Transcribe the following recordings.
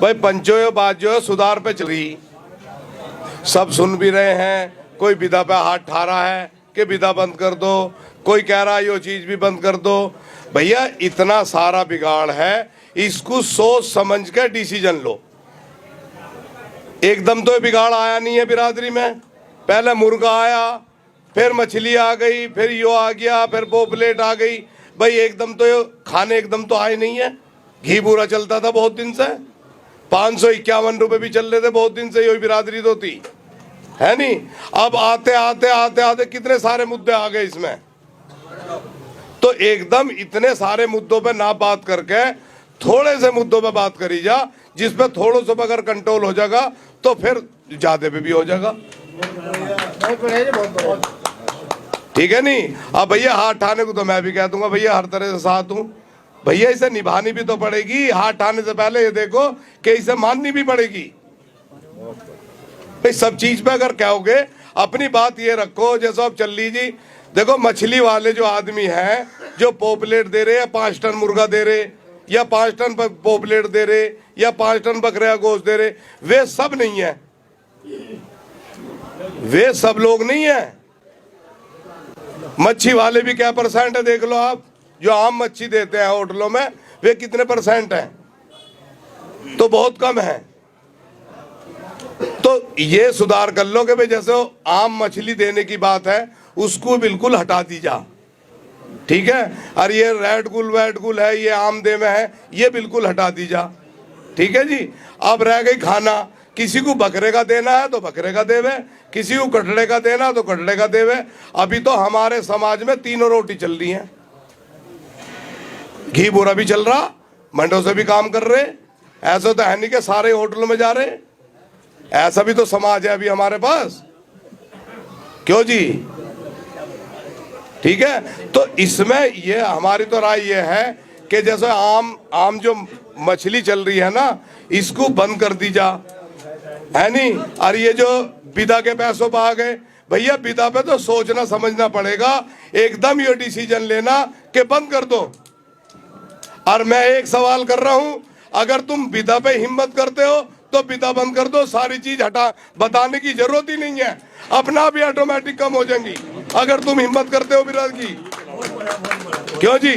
भाई पंचो बाजो सुधार पे चल रही, सब सुन भी रहे हैं। कोई विदा पे हाथ ठा रहा है कि विदा बंद कर दो, कोई कह रहा है ये चीज भी बंद कर दो। भैया इतना सारा बिगाड़ है, इसको सोच समझ के डिसीजन लो। एकदम तो ये बिगाड़ आया नहीं है बिरादरी में। पहले मुर्गा आया, फिर मछली आ गई, फिर यो आ गया, फिर पोपलेट आ गई। भाई एकदम तो ये खाने एकदम तो आए नहीं है। घी पूरा चलता था बहुत दिन से, 551 रुपए भी चल रहे थे बहुत दिन से, यही बिरादरी तो थी, है नहीं। अब आते आते आते आते कितने सारे मुद्दे आ गए इसमें। तो एकदम इतने सारे मुद्दों पे ना बात करके थोड़े से मुद्दों पे बात करी जा, जिसपे थोड़ा सा अगर कंट्रोल हो जाएगा तो फिर ज्यादा पे भी हो जाएगा। ठीक है नहीं। अब भैया हाथ ठाने को तो मैं भी कह दूंगा भैया हर तरह से साथ हूं। भैया इसे निभानी भी तो पड़ेगी। हाथ ठाने से पहले ये देखो कि इसे माननी भी पड़ेगी। सब चीज पे अगर कहोगे, अपनी बात ये रखो। जैसे अब चल लीजिए, देखो मछली वाले जो आदमी हैं, जो पोपलेट दे रहे, या 5 टन मुर्गा दे रहे, या 5 टन पोपलेट दे रहे, या 5 टन बकरा गोश्त दे रहे, वे सब नहीं है, वे सब लोग नहीं है। मच्छी वाले भी क्या परसेंट है देख लो आप। जो आम मच्छी देते हैं होटलों में, वे कितने परसेंट हैं? तो बहुत कम है। तो ये सुधार कर लो कि भाई जैसे आम मछली देने की बात है, उसको बिल्कुल हटा दी जा। ठीक है। और ये रेड गुल वैड गुल है, ये आम दे में है, ये बिल्कुल हटा दी जा। ठीक है जी। अब रह गई खाना, किसी को बकरे का देना है तो बकरे का देवे, किसी को कटड़े का देना तो कटड़े का देवे। अभी तो हमारे समाज में 3 रोटी चल रही है। घी बुरा भी चल रहा, मंडों से भी काम कर रहे। ऐसा तो है नहीं कि सारे होटलों में जा रहे, ऐसा भी तो समाज है अभी हमारे पास। क्यों जी? ठीक है। तो इसमें ये हमारी तो राय ये है कि जैसे आम जो मछली चल रही है ना, इसको बंद कर दी जा, है नहीं। और ये जो विदा के पैसों पर आ गए, भैया विदा पे तो सोचना समझना पड़ेगा। एकदम ये डिसीजन लेना कि बंद कर दो। और मैं एक सवाल कर रहा हूं, अगर तुम विदा पे हिम्मत करते हो तो विदा बंद कर दो, सारी चीज हटा, बताने की जरूरत ही नहीं है, अपना भी ऑटोमेटिक कम हो जाएंगी अगर तुम हिम्मत करते हो विदा की। क्यों जी?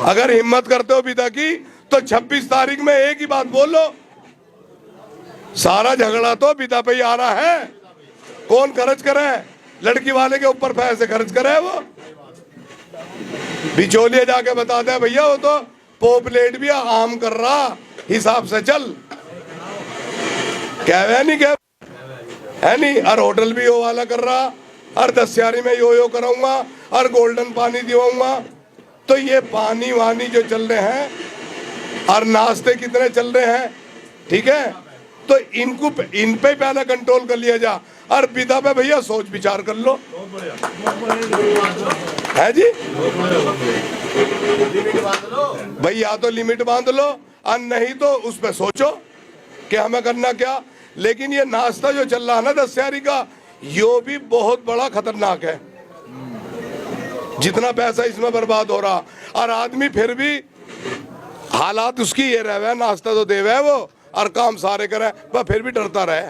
अगर हिम्मत करते हो विदा की तो 26 तारीख में एक ही बात बोलो, सारा झगड़ा तो विदा पे ही आ रहा है। कौन खर्च करे? लड़की वाले के ऊपर पैसे खर्च करे, वो बिचौलिए जाके बताते हैं भैया वो तो पोपलेट भी आम कर रहा, हिसाब से चल। क्या है नहीं, क्या है नहीं। और होटल भी यो वाला कर रहा, और दस्यारी में यो कराऊंगा, और गोल्डन पानी दिवाऊंगा। तो ये पानी वानी जो चल रहे हैं, और नाश्ते कितने चल रहे हैं, ठीक है। तो इन पे पहले कंट्रोल कर लिया जा, और विदा पे भैया सोच विचार कर लो, है जी। भाई या तो लिमिट बांध लो, और नहीं तो उस पे सोचो कि हमें करना क्या। लेकिन ये नाश्ता जो चल रहा है ना दस्यारी का, यो भी बहुत बड़ा खतरनाक है। जितना पैसा इसमें बर्बाद हो रहा, और आदमी फिर भी हालात उसकी ये रहे, नाश्ता तो देवे है वो, और काम सारे करे, पर फिर भी डरता रहे।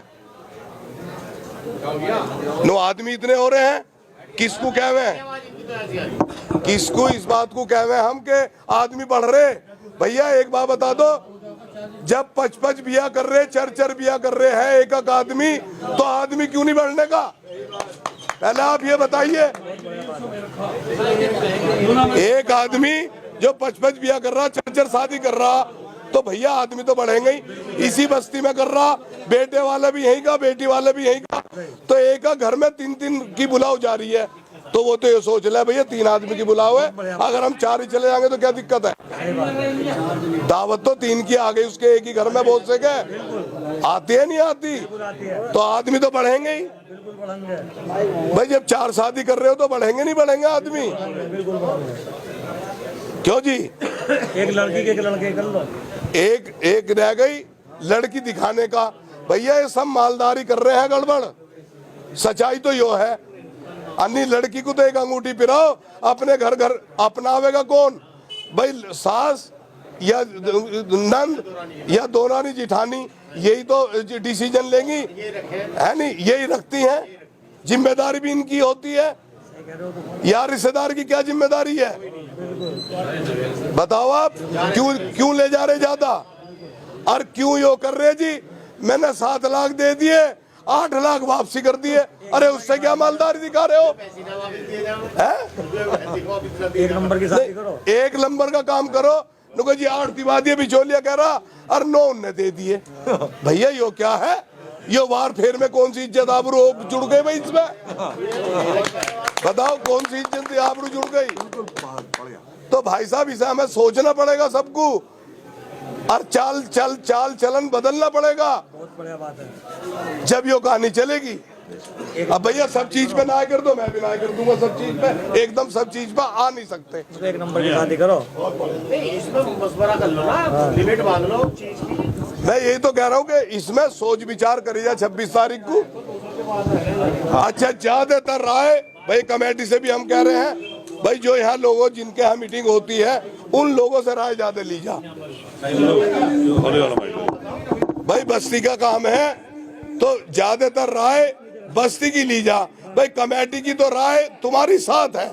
नो आदमी इतने हो रहे हैं, किसको कहवे, किसको इस बात को कहवे हम के आदमी बढ़ रहे। भैया एक बात बता दो, जब 5-5 बिया कर रहे, 4-4 बिया कर रहे हैं एक एक आदमी, तो आदमी क्यों नहीं बढ़ने का? पहले आप ये बताइए। एक आदमी जो 5-5 बिया कर रहा, 4-4 शादी कर रहा, तो भैया आदमी तो बढ़ेंगे ही। इसी बस्ती में कर रहा, बेटे वाला भी यहीं का, बेटी वाला भी यहीं का, तो एक घर में 3-3 की बुलाव जा रही है। तो वो तो ये सोच ले भैया 3 आदमी की बुलाव है, अगर हम 4 ही चले जाएंगे तो क्या दिक्कत है? दावत तो 3 की आ गई, उसके एक ही घर में बहुत से गए, आती है नहीं आती, तो आदमी तो बढ़ेंगे ही। भाई जब 4 शादी कर रहे हो तो बढ़ेंगे नहीं बढ़ेंगे आदमी? क्यों जी? एक लड़की के एक लड़के कर लो, एक रह गई लड़की दिखाने का। भैया ये सब मालदारी कर रहे हैं, गड़बड़। सच्चाई तो यो है, अन्य लड़की को तो एक अंगूठी पिराओ, अपने घर अपनावेगा कौन? भाई सास या नंद या दोरानी जिठानी यही तो डिसीजन लेंगी, है नहीं? यही रखती हैं, जिम्मेदारी भी इनकी होती है। यार रिश्तेदार की क्या जिम्मेदारी है बताओ आप? क्यों ले जा रहे ज्यादा और क्यों यो कर रहे जी? मैंने 7 लाख दे दिए, 8 लाख वापसी कर दिए। अरे उससे क्या मालदारी दिखा रहे हो? एक नंबर की शादी करो, एक नंबर का काम करो। नुको जी 8 दिवा दिए, बिचौलिया कह रहा, और 9 उनने दे दिए। भैया यो क्या है? यो वार फेर में कौन सी इज्जत आबरू जुड़ गई भाई इसमें? बताओ कौन सी इज्जत आबरू जुड़ गई? तो भाई साहब इसे हमें सोचना पड़ेगा सबको, और चाल चलन बदलना पड़ेगा, बहुत बढ़िया बात है। जब यो कहानी चलेगी। अब भैया सब चीज पे ना कर दो, मैं भी ना कर दूंगा सब चीज पे, एकदम सब चीज पे आ नहीं सकते। तो एक नंबर की शादी करो, इसमें मशवरा कर लो ना, लिमिट बांध लो चीज की। मैं यही तो कह रहा हूँ कि इसमें सोच विचार करी जाए 26 तारीख को। अच्छा ज्यादातर राय भाई कमेटी से भी हम कह रहे हैं भाई, जो यहाँ लोगों जिनके यहाँ मीटिंग होती है उन लोगों से राय ज्यादा ली जा। भाई बस्ती का काम है तो ज्यादातर राय बस्ती की ली जा। भाई कमेटी की तो राय तुम्हारी साथ है,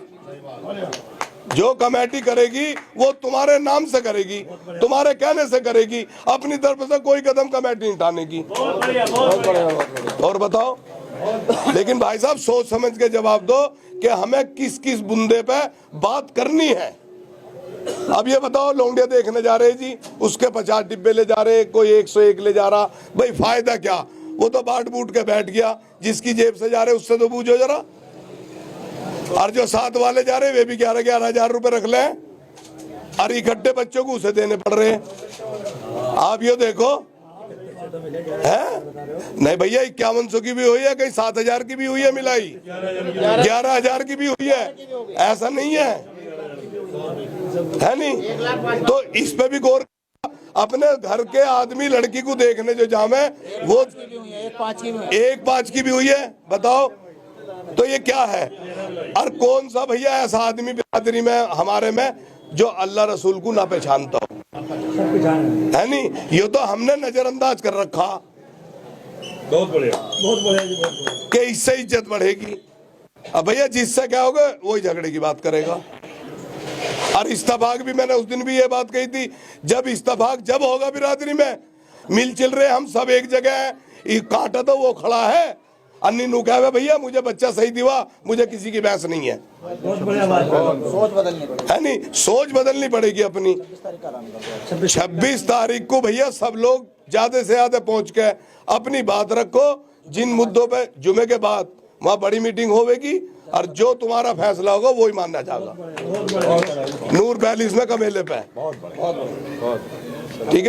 जो कमेटी करेगी वो तुम्हारे नाम से करेगी, तुम्हारे कहने से करेगी, अपनी तरफ से कोई कदम कमेटी नहीं उठाने की। और बताओ, लेकिन भाई साहब सोच समझ के जवाब दो कि हमें किस किस बुंदे पे बात करनी है। अब ये बताओ, लौंडिया देखने जा रहे जी, उसके 50 डिब्बे ले जा रहे, कोई 101 ले जा रहा, भाई फायदा क्या? वो तो बाट बूट के बैठ गया, जिसकी जेब से जा रहे उससे तो पूछो जरा। और जो साथ वाले जा रहे वे भी 11-11 हजार रुपए रख ले, और इकट्ठे बच्चों को उसे देने पड़ रहे हैं। आप ये देखो है नहीं भैया, 5100 की भी हुई है, कहीं 7000 की भी हुई है मिलाई, 11,000 की भी हुई है, ऐसा नहीं है नहीं? तो इस पे भी गौर, अपने घर के आदमी लड़की को देखने जो जामे वो 1-5 की भी हुई है, बताओ तो ये क्या है? और कौन सा भैया ऐसा आदमी बिरादरी में हमारे में जो अल्लाह रसूल को ना पहचानता हो, है नहीं? ये तो हमने नजरअंदाज कर रखा। बहुत बढ़िया, बहुत बढ़िया जी, बहुत बढ़िया। कि इससे इज्जत बढ़ेगी। अब भैया जिससे क्या होगा वही झगड़े की बात करेगा। और इस्तेफाक भी मैंने उस दिन भी ये बात कही थी, जब इस्तेफाक जब होगा बिरादरी में, मिल चल रहे हम सब एक जगह है, कांटा तो वो खड़ा है, अन्नी नु कहे भैया मुझे बच्चा सही दिवा, मुझे किसी की बहस नहीं है। बहुत बढ़िया बात है। सोच बदलनी पड़ेगी, है नहीं? सोच बदलनी पड़ेगी अपनी। 26 तारीख को भैया सब लोग ज्यादा से ज्यादा पहुंच के अपनी बात रखो। जिन मुद्दों पे जुमे के बाद वहाँ बड़ी मीटिंग होगी, और जो तुम्हारा फैसला होगा वही मानना जाएगा। नूर 42 में कमेले पे, ठीक है।